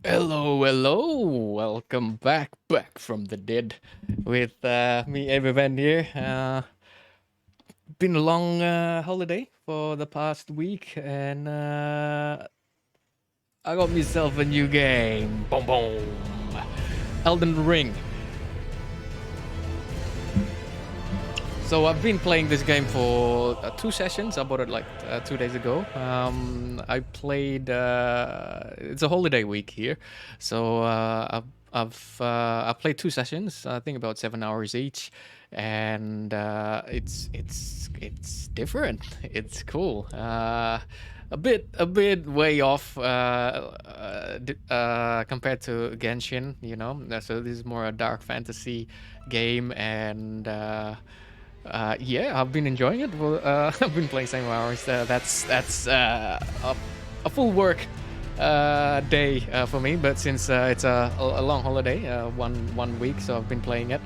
Hello, hello. Welcome back from the dead with me, Evervan here. Been a long holiday for the past week, and I got myself a new game. Boom, boom. Elden Ring. So I've been playing this game for 2 sessions. I bought it like 2 days ago. I played. It's a holiday week here, so I played 2 sessions. I think about 7 hours each, and it's different. It's cool. A bit way off compared to Genshin. So this is more a dark fantasy game, and yeah, I've been enjoying it. Well, I've been playing 7 hours. That's a full work day for me. But since it's a long holiday, one week, so I've been playing it.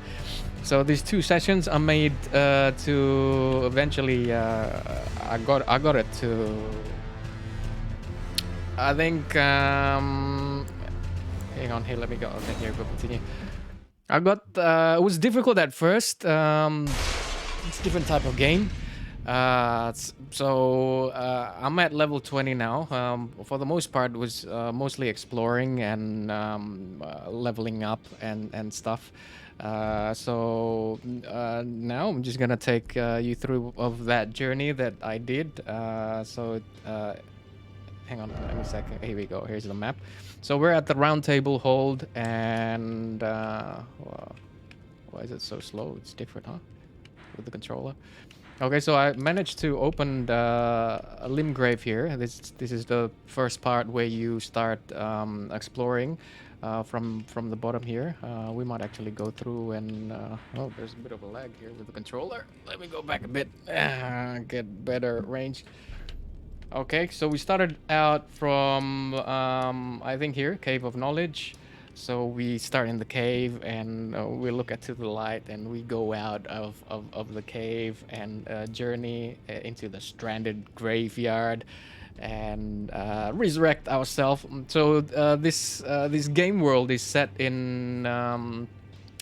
So these 2 sessions I made to eventually I got it to I think hang on here, let me go. Okay, here go continue. I got it was difficult at first. It's a different type of game. I'm at level 20 now. For the most part, it was mostly exploring and leveling up and stuff. Now I'm just gonna take you through of that journey that I did. Hang on, let me a second. Here we go. Here's the map. So we're at the round table hold, and why is it so slow? It's different, huh? With the controller. Okay, so I managed to open a Limgrave here. This is the first part where you start exploring from the bottom here. We might actually go through and oh, there's a bit of a lag here with the controller. Let me go back a bit, get better range. Okay, so we started out from I think here, Cave of Knowledge. So we start in the cave and we look at to the light and we go out of the cave and journey into the stranded graveyard and resurrect ourselves. So this game world is set in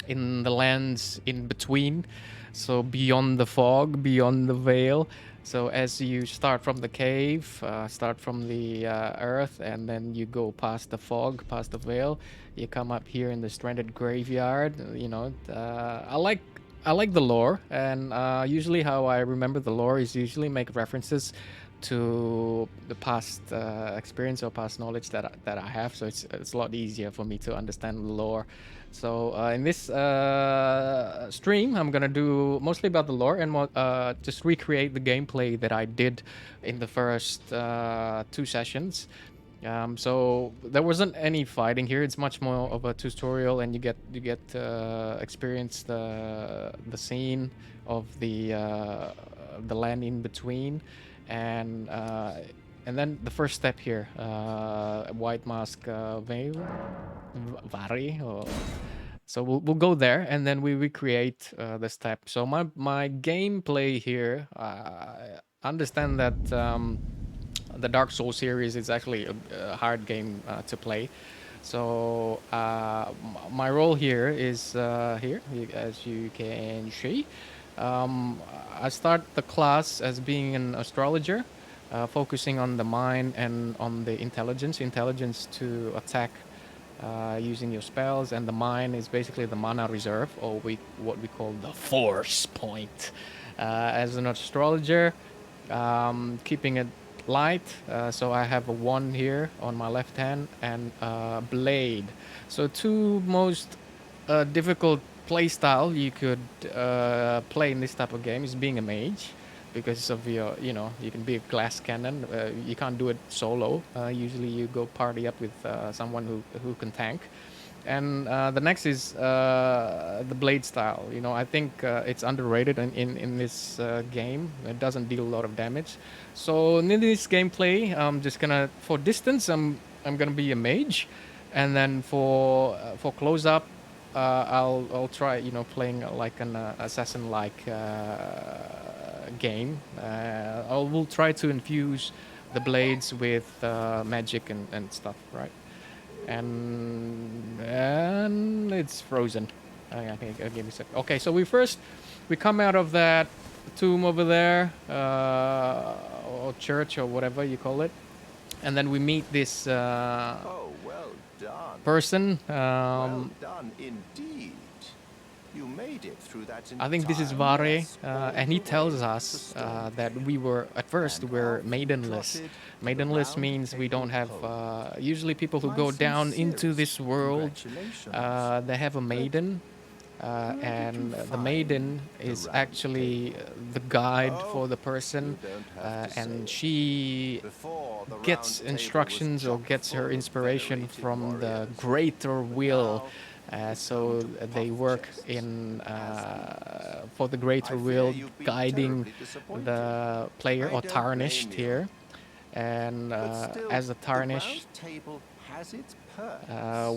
the lands in between, so beyond the fog, beyond the veil. So as you start from the cave, start from the earth, and then you go past the fog, past the veil, you come up here in the stranded graveyard. I like the lore, and usually how I remember the lore is usually make references to the past experience or past knowledge that I have. So it's a lot easier for me to understand the lore. So in this stream, I'm gonna do mostly about the lore and just recreate the gameplay that I did in the first 2 sessions. So there wasn't any fighting here. It's much more of a tutorial, and you get experience the scene of the land in between, and then the first step here, White Mask Veil, Vari. So we'll go there, and then we recreate the step. So my gameplay here, I understand that. The Dark Souls series is actually a hard game to play. So my role here is here, as you can see. I start the class as being an astrologer, focusing on the mind and on the intelligence. Intelligence to attack using your spells, and the mind is basically the mana reserve, or what we call the force point. As an astrologer, keeping it light. So I have a wand here on my left hand and a blade. So two most difficult play style you could play in this type of game is being a mage, because of your, you can be a glass cannon. You can't do it solo. Usually you go party up with someone who can tank. And the next is the blade style. I think it's underrated in this game. It doesn't deal a lot of damage. So in this gameplay, I'm just gonna, for distance, I'm gonna be a mage, and then for close up, I'll try playing like an assassin like game. I will try to infuse the blades with magic and stuff, right? and it's frozen. Okay, give me a sec. Okay, so we come out of that tomb over there, or church or whatever you call it, and then we meet this Oh, well done. person. Well done indeed. You made it through that I think this is entire Vare, mess all and he the way tells to us that Stormcave. we were at first And we're off you maidenless. trotted to the Maidenless round means we table don't have. home. Usually, people who My go down into sincerest this world, congratulations. they have a But maiden, where did you and the find maiden the is round actually table? the guide Oh, for the person, you don't have to say and it. she Before the gets round table was instructions or chock gets her full of inspiration venerated from the warriors. greater But will. now it's home So to they puff work chests in and has-beens. for the greater I fear will, you've been guiding terribly disappointed. the player, I or don't tarnished blame you. here. And But still, as a the tarnished, round table has its perks.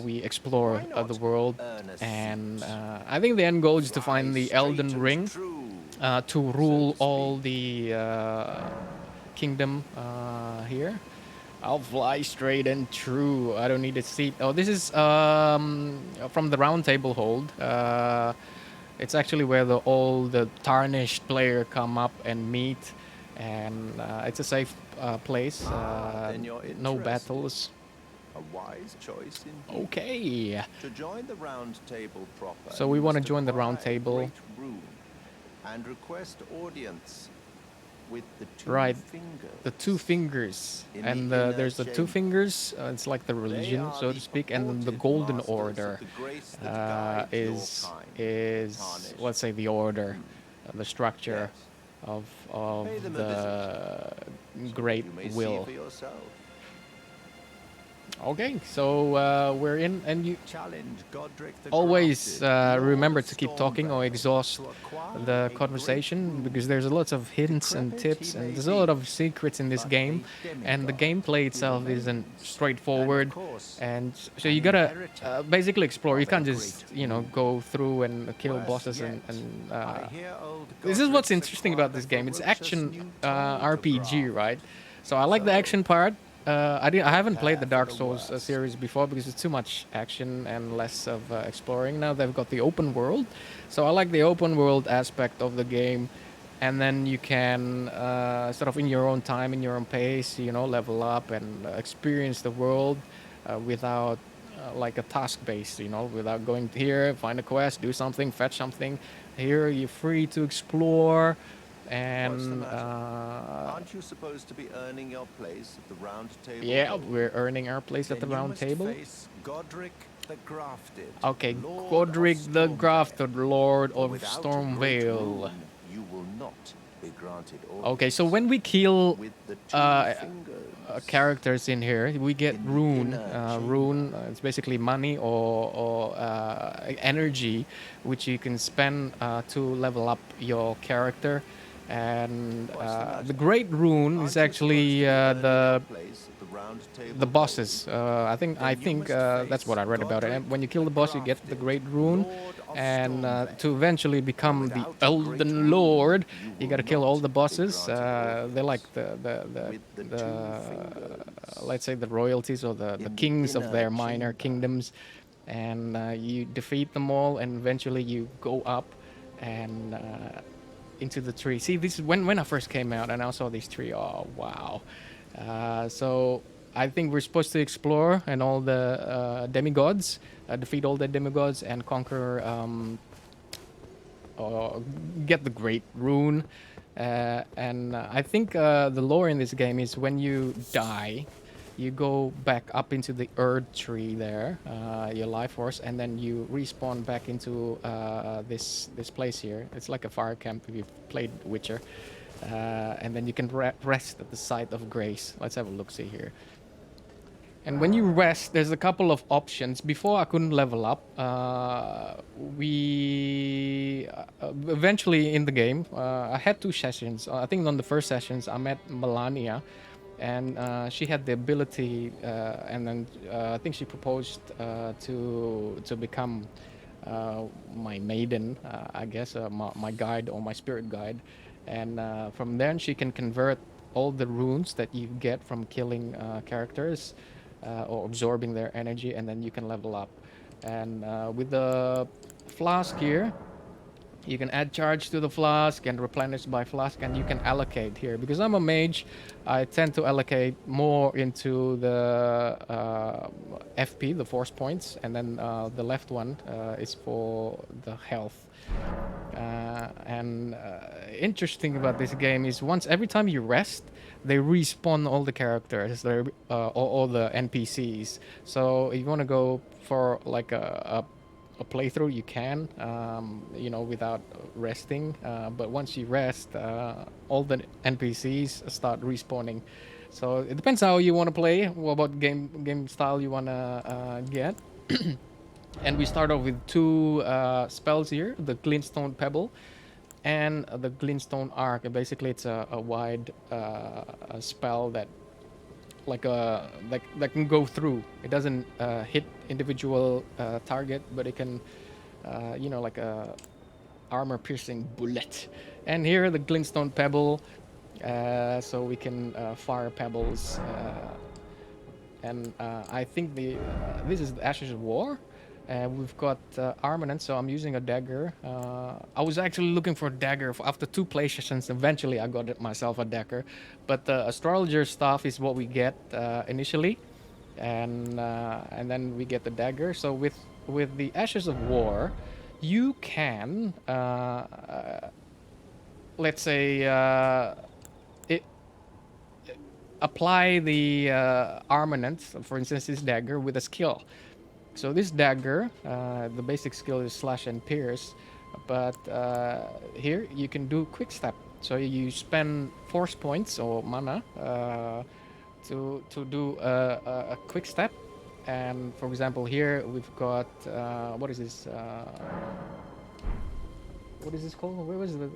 we explore Why the not world, earn a and seat? I think the end goal is to Fly find the straight Elden and Ring, true, to so rule to all speak. the kingdom here. I'll fly straight and true. I don't need a seat. Oh, this is from the round table hold. It's actually where all the tarnished player come up and meet, and it's a safe place. Then you're No interested. battles. A wise choice indeed. Okay. To join the round table proper, So we you want to must join the acquire round a table. great rune and request audience with the two Right. fingers. The two fingers, In and the inner there's the two chamber. fingers. It's like the They religion, are so to the speak, and then the purported golden masters of order the grace that guides your kind, is tarnished. let's say the order, the structure Yes. of Pay them a the visit, so great you may see will. for yourself. Okay, so we're in, and you Challenge Godric the always Grafted, Lord remember of to keep talking or Stormvale, exhaust to acquire the a great conversation, rune. because there's lots of hints and Decrepit tips, he and may there's a lot be, of secrets in this but game, a and the demigod gameplay he itself isn't remains. straightforward, And of course, and so an you gotta inheritor basically explore. You of a can't just great rune. go through and kill Worse bosses, yet, and I hear old this is what's Godric's interesting about acquired a this game. It's ferocious action new toe to RPG, graft. right? So I like the So, action part. I haven't played the prepare Dark for the Souls worst. series before because it's too much action and less of exploring. Now they've got the open world, so I like the open world aspect of the game, and then you can sort of in your own time, in your own pace, level up and experience the world without like a task base, without going here, find a quest, do something, fetch something. Here you're free to explore, What's the and matter? Aren't you supposed to be earning your place at the round table? yeah, hold? we're earning our place at the Then you round must table. face Godric the Grafted. Okay, Lord Godric of the Stormvale. Grafted, Lord For of without a great Stormvale. rune, you will not be granted Okay, so audience. when we kill With the two fingers characters in here, we get in the rune. inner Rune, chamber. it's basically money or energy, which you can spend to level up your character. And What's the matter? the Great Rune Aren't is you actually supposed to be earning your place at the round table the hold? bosses. I think Then you must that's what face I read about it. Godric And when you kill the the boss, you get the Grafted, Great Rune, Lord of and Stormvale. to eventually For become the without a great Elden rune, Lord, you you will gotta kill all not the be bosses. granted They're like audience. With the two fingers let's say the royalties or the in the kings of inner their minor chamber. kingdoms, and you defeat them all, and eventually you go up and into the tree. See, this is when I first came out and I saw this tree. Oh wow! So I think we're supposed to explore and all the demigods, defeat all the demigods, and conquer, or get the Great Rune. And I think the lore in this game is when you die, you go back up into the Erd tree there, your life force, and then you respawn back into this place here. It's like a fire camp if you've played Witcher. And then you can rest at the site of grace. Let's have a look see here. And when you rest, there's a couple of options. Before I couldn't level up. We eventually in the game, I had two sessions. I think on the first sessions, I met Melania, and she had the ability, and then I think she proposed to become my maiden, I guess, my guide or my spirit guide, and from then she can convert all the runes that you get from killing characters or absorbing their energy, and then you can level up. And with the flask here, you can add charge to the flask and replenish by flask, and you can allocate here. Because I'm a mage, I tend to allocate more into the FP, the force points, and then the left one is for the health. And interesting about this game is every time you rest, they respawn all the characters, all the NPCs. So if you want to go for like a playthrough, you can, without resting. But once you rest, all the NPCs start respawning. So it depends how you want to play, what game style you want to get. And we start off with two spells here: the Glintstone Pebble and the Glintstone Arc. And basically, it's a wide a spell that that can go through. It doesn't hit individual target, but it can, like a armor-piercing bullet. And here the Glintstone Pebble, so we can fire pebbles. And I think this is the Ashes of War. We've got armament, so I'm using a dagger. I was actually looking for a dagger after 2 play sessions. Eventually, I got myself a dagger, but the astrologer staff is what we get initially, and then we get the dagger. So with the Ashes of War, you can let's say it apply the armament, for instance, this dagger with a skill. So this dagger, the basic skill is slash and pierce, but here you can do quick step. So you spend force points or mana to do a quick step. And for example, here we've got what is this? What is this called? Where was the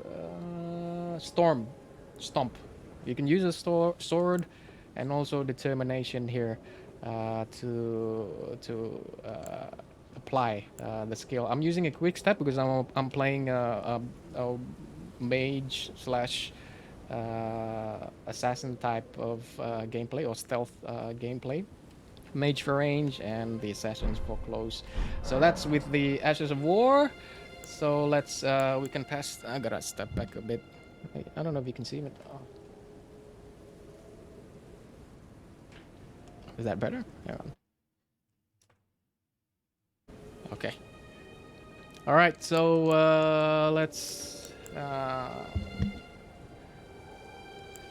stomp? You can use a sword, and also determination here to apply the skill. I'm using a quick step because I'm playing a mage slash assassin type of gameplay, or stealth gameplay. Mage for range and the assassins for close. So that's with the Ashes of War. So let's we can pass. I gotta step back a bit. I don't know if you can see it. Oh. Is that better? Hang on. Okay. All right. So let's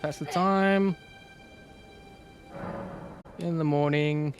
pass the time in the morning.